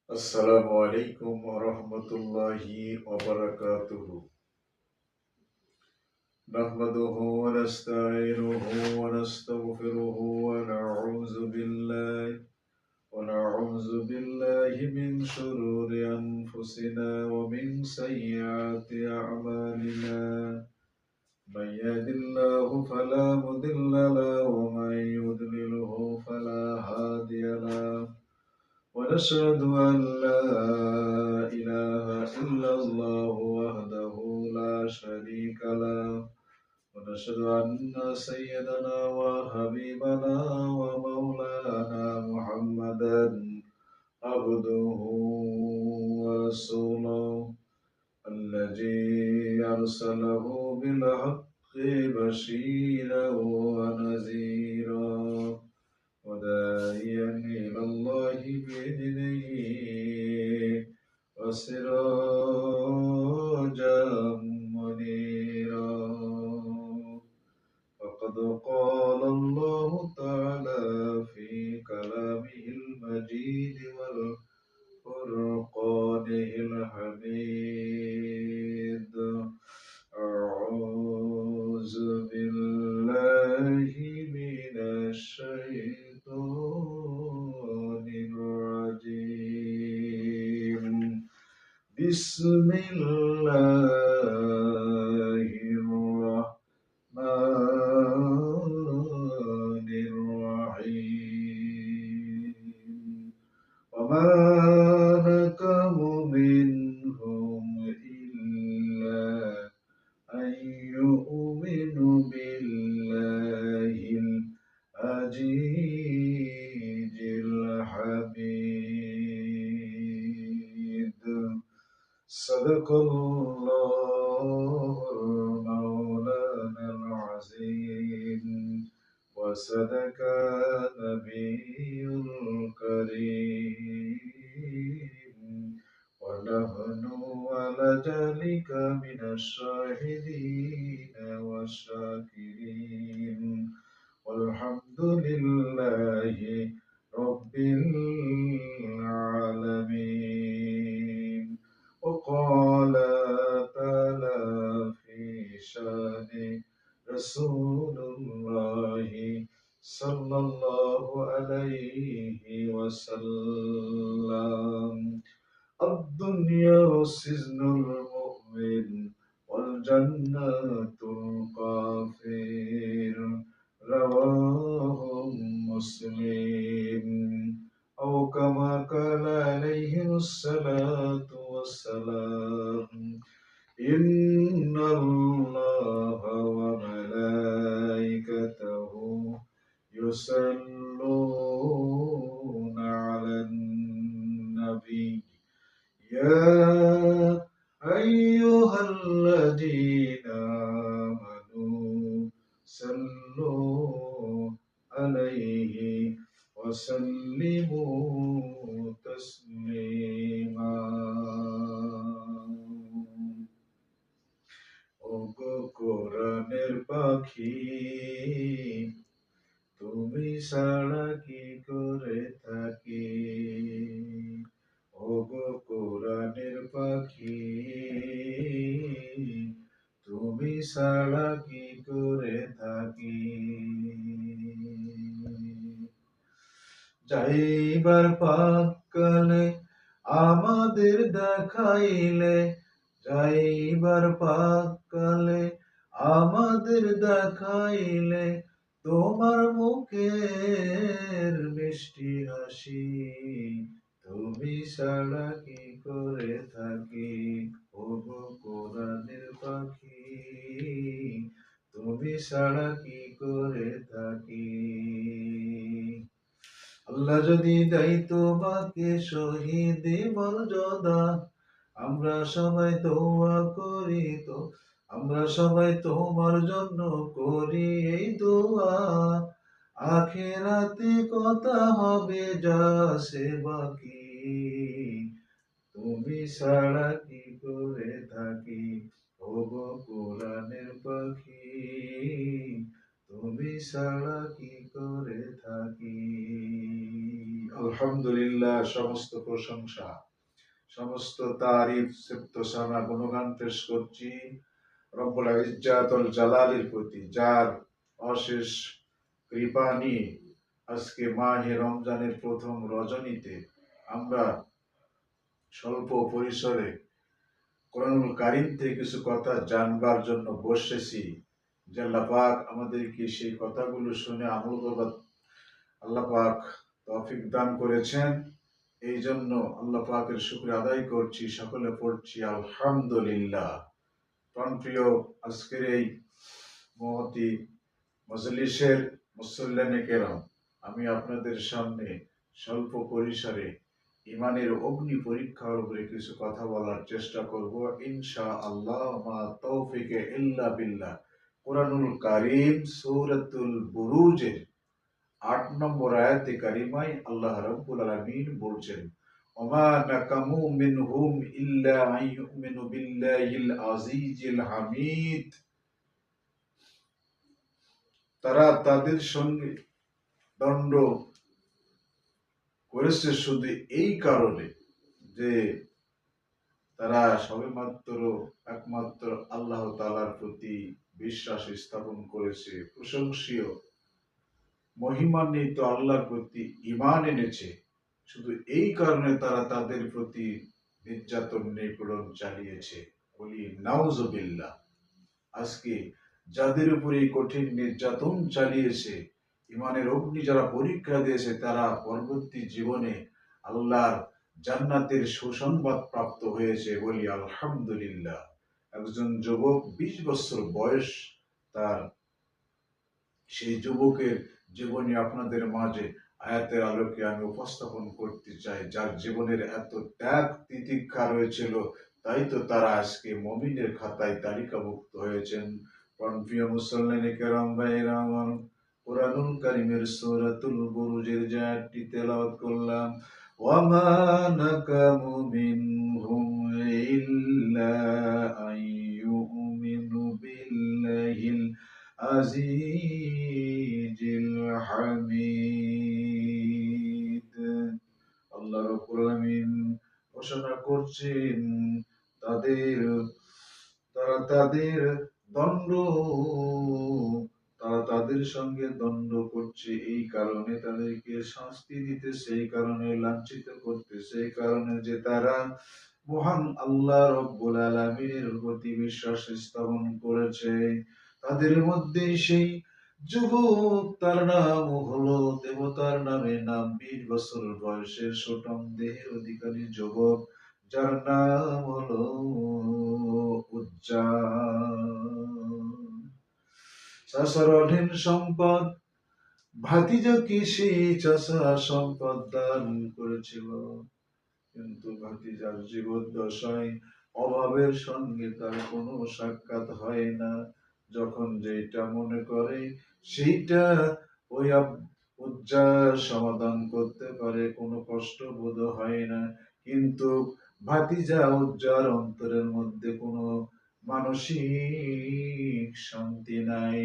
আসসালামু আলাইকুম ওয়া রাহমাতুল্লাহি ওয়া বারাকাতুহু। নাহমাদুহু ওয়া নাস্তাঈনুহু ওয়া নাস্তাগফিরুহু ওয়া নাউযু বিল্লাহি মিন শুরুরি আনফুসিনা ওয়া মিন সাইয়্যাতি আ'মালিনা। মান yahdihillahu falā mudilla lahu wa man yudlilhu falā hadiya lahu. ونشهد أن لا إله إلا الله وحده لا شريك له ونشهد أن سيدنا وحبيبنا ومولانا محمدا عبده ورسوله الذي أرسله بالحق بشيرا ونذيرا وداعيا إلى الله بإذنه وسراجا منيرا. فقد قال الله تعالى في كلامه المجيد والفرقانه الحميد: أعوذ بالله من الشيطان الرجيم. بسم الله الرحمن الرحيم. وما نقموا منهم إلا أن يؤمنوا بالله العزيز الحميد. صدق الله مولانا العظيم وصدق نبي الكريم ونحن على ذلك من الشاهدين والشاكرين والحمد لله رب العالمين. وقال تعالى في شان رسول الله صلى الله عليه وسلم: الدنيا سجن المؤمن والجنة الكافر. رواه مسلم. أو كما قال عليه الصلاة والسلام: إن الله وملائكته يصلون على النبي يا أيها الذين آمنوا صلوا عليه وسلموا تسليما. ওগো কোরআনের পাখি, তুমি ছাড়া কি করে থাকি? ওগো কোরআনের পাখি, তুমি ছাড়া কি করে থাকি? যাইবার পাককালে আমাদের দেখাইলে, যাইবার পাককালে আমাদের দেখাইলে, তোমার মুখের মিষ্টি হাসি, তুমি ছাড়া কি করে থাকি? ওগো কোরআনের পাখি, তুমি ছাড়া কি করে থাকি? আল্লাহ যদি দেয় তোমাকে শহীদি মর্যাদা, আমরা সবাই দোয়া করি তো, আমরা সবাই তোমার জন্য করি এই দোয়া। আখিরাতে কথা হবে যা সে বাকি, তুমি ছাড়া কি করে থাকি? ওগো কোরআনের পাখি, তুমি ছাড়া কি করে থাকি? আলহামদুলিল্লাহ, সমস্ত প্রশংসা, সমস্ত তারিফ, সিফত, সানা, গুণগান পেশ করছি রব্বুল ইজ্জাতুল জালালের প্রতি, যার অশেষ কৃপা নিয়ে আজকে মাহে রমজানের প্রথম রজনীতে আমরা স্বল্প পরিসরে কোরআনুল কারীম থেকে কিছু কথা জানবার জন্য বসেছি। যে আল্লাহ পাক আমাদেরকে সেই কথাগুলো শুনে আমল করবার আল্লাহ পাক তৌফিক দান করেছেন। এই জন্য আল্লাহ পাকের শুকরিয়া আদায় করছি, সকলে পড়ছি আলহামদুলিল্লাহ। প্রাণপ্রিয় আজকের এই মহতি মজলিসের মুসল্লিয়ানে কেরাম, আমি আপনাদের সামনে স্বল্প পরিসরে ইমানের অগ্নি পরীক্ষার উপরে কিছু কথা বলার চেষ্টা করব ইনশাআল্লাহ। মা তৌফিকে ইল্লা বিল্লাহ। কোরআনুল কারীম সূরাতুল বুরুজের ৮ নম্বর আয়াতে কারিমায় আল্লাহ রাব্বুল আলামিন বলছেন, ওমা নাকামু মিনহুম ইল্লা আন ইউমিনু বিল্লাহিল আজিজিল হামিদ। তারা তাদের সঙ্গে দণ্ড করেছে শুধু এই কারণে যে তারা সবেমাত্র একমাত্র আল্লাহ তাআলার প্রতি বিশ্বাস স্থাপন করেছে, প্রশংসীয় মহিমান্বিত আল্লাহর প্রতি ঈমান এনেছে। শুধু এই কারণে তারা তাদের প্রতি নির্যাতন নিপীড়ন চালিয়েছে। বলি নাউজুবিল্লাহ। আজকে যাদের উপরে এই কঠিন নির্যাতন চালিয়েছে, ইমানের অগ্নি যারা পরীক্ষা দিয়েছে, তারা পরবর্তী জীবনে আল্লাহর জান্নাতের সুসংবাদ প্রাপ্ত হয়েছে। বলি আলহামদুলিল্লাহ। একজন যুবক 20 বছর বয়স, তার সেই যুবকের জীবনী আপনাদের মাঝে আয়াতের আলোকে আমি উপস্থাপন করতে চাই। যার জীবনের এত ত্যাগ তিতিক্ষা রয়েছিল, তাই তো তারা আজকে মুমিনের খাতায় তালিকাভুক্ত হয়েছেন। প্রিয় মুসল্লিয়ানে কেরাম, ভাইরা আমার, কোরআনুল কারীমের সূরাতুল বুরুজের যে আয়াতটি তেলাওয়াত করলাম, ওয়ামা নাকামু মিনহুম ইল্লা আন ইউমিনু বিল্লাহিল আজিজিল হামিদ। আল্লাহ রাব্বুল আলামিন ঘোষণা করছেন, তাদের তারা তাদের দণ্ড তারা তাদের সঙ্গে দণ্ড করছে এই কারণে, তাদেরকে শাস্তি দিতেছে এই কারণে, লাঞ্ছিত করতেছে এই কারণে যে তারা মহান আল্লাহ রাব্বুল আলামিনের প্রতি বিশ্বাস স্থাপন করেছে। তাদের মধ্যে সেই যুবক, তার নাম হলো দেবতার নামে নাম, 20 বছর বয়সের সুঠাম দেহের অধিকারী যুবক, যার নাম হলো চাচার অঢেল সম্পদ, ভাতিজাকে সেই চাচা সম্পদ দান করেছিল, কিন্তু ভাতিজার জীবদ্দশায় অভাবের সঙ্গে তার কোনো সাক্ষাৎ হয় না। যখন যেটা মনে করে সেইটা ওই উজ্জার সমাধান করতে পারে, কোনো কষ্ট বোধ হয় না। কিন্তু ভাতিজা উজ্জার অন্তরের মধ্যে কোনো মানসিক শান্তি নাই,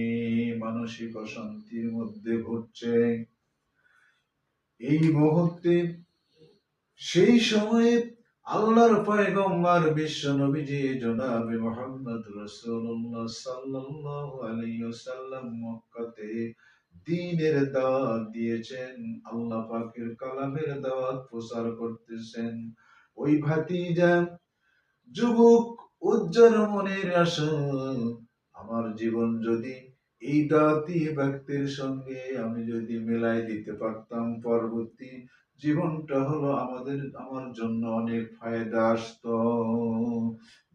মানসিক অশান্তির মধ্যে ঘুরছে। এই মুহূর্তে, সেই সময়ে আল্লাহর পয়গম্বর বিশ্ব নবীজি জনাবে মুহাম্মদ রাসূলুল্লাহ সাল্লাল্লাহু আলাইহি ওয়াসাল্লাম মক্কাতে দ্বীনের দাওয়াত দিয়েছেন, আল্লাহ পাকের কালামের দাওয়াত প্রচার করতেছেন। ওই ভাতিজা যুবক উজ্জ্বল মনের আশা, আমার জীবন যদি এই দাওয়াতি ব্যক্তির সঙ্গে আমি যদি মেলাই দিতে পারতাম, পরবর্তী জীবনটা হলো আমার জন্য অনেক ফায়দা আসতো।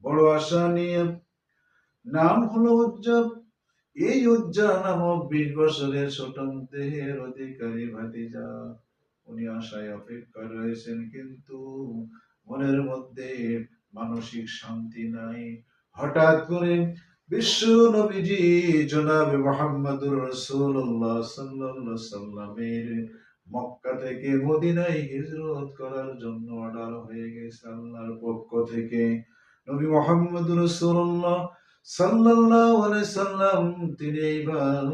বড় আশা নিয়ে, নাম হলো উজ্জ্বল, এই উজ্জ্বল নামক 20 বছরের ছোটন দেহের অধিকারী ভাতিজা, উনি আশায় অপেক্ষা রয়েছেন, কিন্তু মনের মধ্যে মানসিক শান্তি নাই। হঠাৎ করে বিশ্ব নবীজি জনাবে মুহাম্মদুর রাসূলুল্লাহ সাল্লাল্লাহু আলাইহি সাল্লামের মক্কা থেকে মদিনায় হিজরত করার জন্য অর্ডার হয়ে গেছে আল্লাহর পক্ষ থেকে। নবী মুহাম্মদুর রাসূলুল্লাহ সাল্লাল্লাহু আলাইহি সাল্লাম তিনি এইবার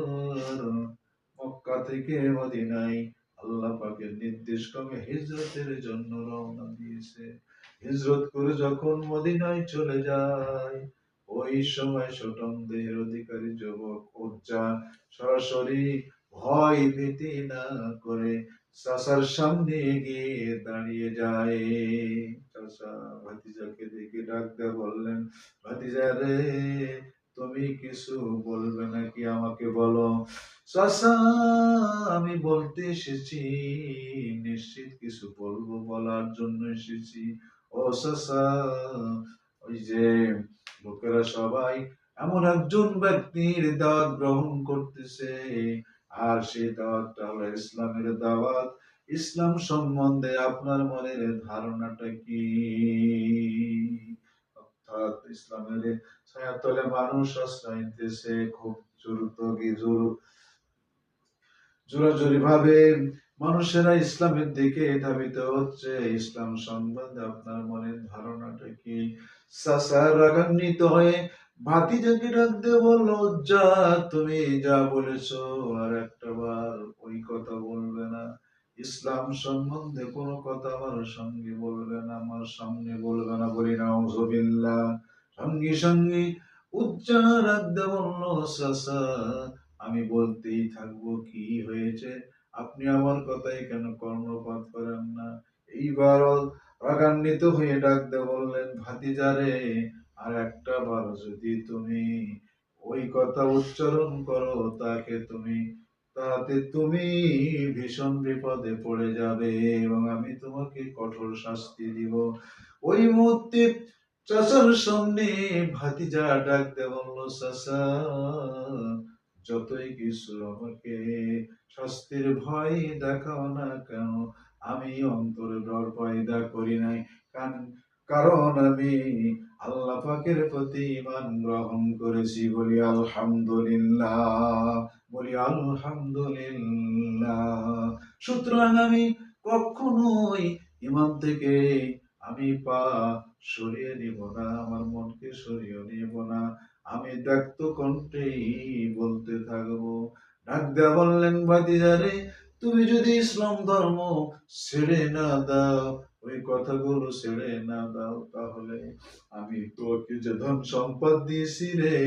মক্কা থেকে মদিনায় আল্লাহ পাকের নির্দেশ ক্রমে হিজরতের জন্য রওনা দিয়েছে। হিজরত করে যখন মদিনায় চলে যায়, ওই সময় সন্দেহের অধিকারী যুবক উজ্জা সরাসরি ভয় ভীতি না করে চাচার সামনে গিয়ে দাঁড়িয়ে যায়। চাচা ভাতিজাকে দেখে ডাক দিয়ে বললেন, ভাতিজা রে, তুমি কিছু বলবে নাকি, আমাকে বলো। চাচা, আমি বলতে এসেছি, নিশ্চিত কিছু বলবো, বলার জন্য এসেছি। ও চাচা, ওই যে লোকেরা সবাই এমন একজন ব্যক্তির দাওয়াত গ্রহণ করতেছে, আর সেই দাওয়াতটা হলো ইসলামের দাওয়াত। ইসলাম সম্বন্ধে আপনার মনের ধারণাটা কি? অর্থাৎ ইসলামের ছায়াতলে মানুষ আশ্রয় নিতেছে, খুব জোরাজুরি ভাবে মানুষেরা ইসলামের দিকে ধাবিত হচ্ছে। ইসলাম সম্বন্ধে আপনার মনের ধারণাটা কি? চাচা রাগান্বিত হয়ে ভাতিজাকে ডাক দিয়ে বলল, যা, তুমি যা বলেছো আর একটা বার ওই কথা বলবে না। ইসলাম সম্বন্ধে কোনো কথা আমার সঙ্গে বলবে না, আমার সামনে বলবে না। বলি নাউজুবিল্লাহ। সঙ্গে সঙ্গে উচ্চারণ রাখতে বলল, চাচা আমি বলতেই থাকবো, কি হয়েছে? আপনি আমার কথাই কেন কর্ণপাত করেন না? এইবারও রাগান্বিত হয়ে ডাকতে বললেন, ভাতিজারে, আর একটা বার যদি তুমি ওই কথা উচ্চারণ করো, তাতে তুমি ভীষণ বিপদে পড়ে যাবে এবং আমি তোমাকে কঠোর শাস্তি দিব। ওই মুহূর্তে চাচার সামনে ভাতিজা ডাকতে বলল, চাচা যতই কিছু আমাকে শাস্তির ভয় দেখাও না কেন, আমি অন্তরে ডর পয়দা করি নাই। কারণ আমি আল্লাহ পাকের প্রতি ঈমান গ্রহণ করেছি। বলি আলহামদুলিল্লাহ, বলি আলহামদুলিল্লাহ। সুতরাং আমি কখনোই ঈমান থেকে আমি পা সরিয়ে নিব না, আমার মনকে সরিয়ে নিব না। আমি ব্যক্ত কণ্ঠেই বলতে থাকবো। ডাক দেয়া বললেন, ভাতিজারে, তুমি যদি ইসলাম ধর্ম ছেড়ে না দাও, ওই কথাগুলো ছেড়ে না দাও, তাহলে আমি তোকে যে ধন সম্পদ দিয়েছি রে,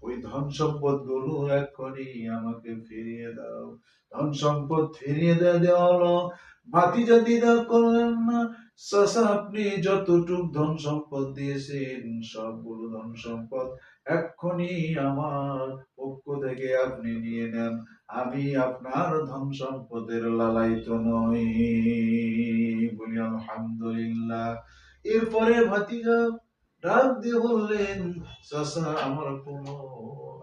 ওই ধন সম্পদ গুলো এক্ষুনি আমাকে ফিরিয়ে দাও। ধন সম্পদ ফিরিয়ে দেওয়া হলো। ভাতিজা দ্বিধা করলেন না, চাচা আপনি যতটুক ধন সম্পদ দিয়েছেন সবগুলো ধন সম্পদ এক্ষুনি আমার পক্ষ থেকে আপনি নিয়ে নেন। আমি আপনার ধন সম্পদের লালায়িত নই। বলি আলহামদুলিল্লাহ। এরপরে ভাতিজা ডাক দিয়ে বললেন, চাচা আমার কোনো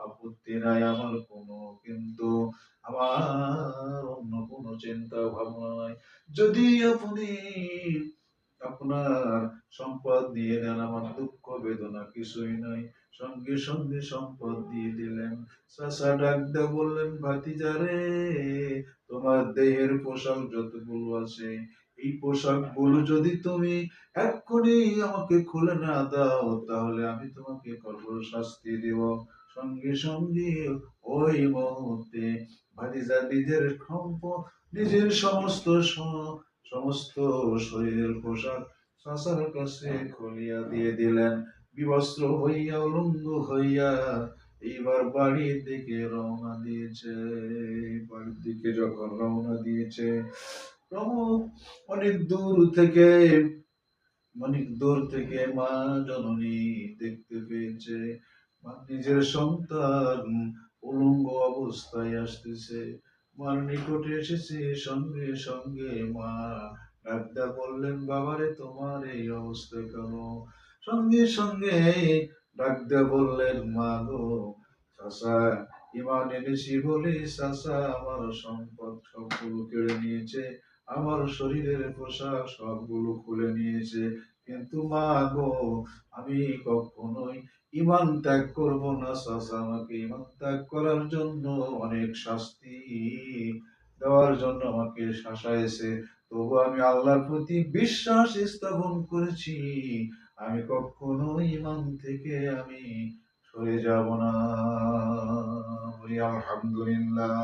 আপত্তি নাই, আমার কোনো কিন্তু আমার অন্য কোনো চিন্তা ভাবনা নাই। যদি আপনি আপনার সম্পদ দিয়ে দেন, আমার দুঃখ বেদনা কিছুই নাই। সঙ্গে সঙ্গে সম্পদ দিয়ে দিলেন। চাচা ডাক দিয়ে বললেন, ভাতিজারে, তোমার দেহের পোশাক যতগুলো আছে, এই পোশাক গুলো যদি তুমি এক্ষুনি আমাকে খুলে না দাও, তাহলে আমি তোমাকে কঠোর শাস্তি দিব। সঙ্গে সঙ্গে ওই মুহূর্তে ভাতিজা নিজের সমস্ত শরীরের পোশাক চাচার কাছে খুলিয়া দিয়ে দিলেন। বিবস্ত্র হইয়া উলঙ্গ হইয়া এইবার বাড়ির দিকে রওনা দিয়েছে। বাড়ির দিকে যখন রওনা দিয়েছে, অনেক দূর থেকে মা জননী দেখতে পেয়েছে, নিজের সন্তান উলঙ্গ অবস্থায় আসতেছে। মার নিকটে এসেছে, সঙ্গে সঙ্গে মা ডাক্তার বললেন, বাবারে তোমার এই অবস্থা কেন? সঙ্গে সঙ্গে ডাক্তার বললেন, মা গো, চাচা ঈমান এনেছি বলে চাচা আমার সম্পদ সবগুলো কেড়ে নিয়েছে, আমার শরীরের পোশাক সবগুলো খুলে নিয়েছে, কিন্তু মা গো, আমি কখনোই ঈমান ত্যাগ করব না। চাচা আমাকে ঈমান ত্যাগ করার জন্য অনেক শাস্তি দেওয়ার জন্য আমাকে শাসাইছে, তবু আমি আল্লাহর প্রতি বিশ্বাস স্থাপন করেছি, আমি কখনোই ঈমান থেকে আমি সরে যাব না। বলি আলহামদুলিল্লাহ।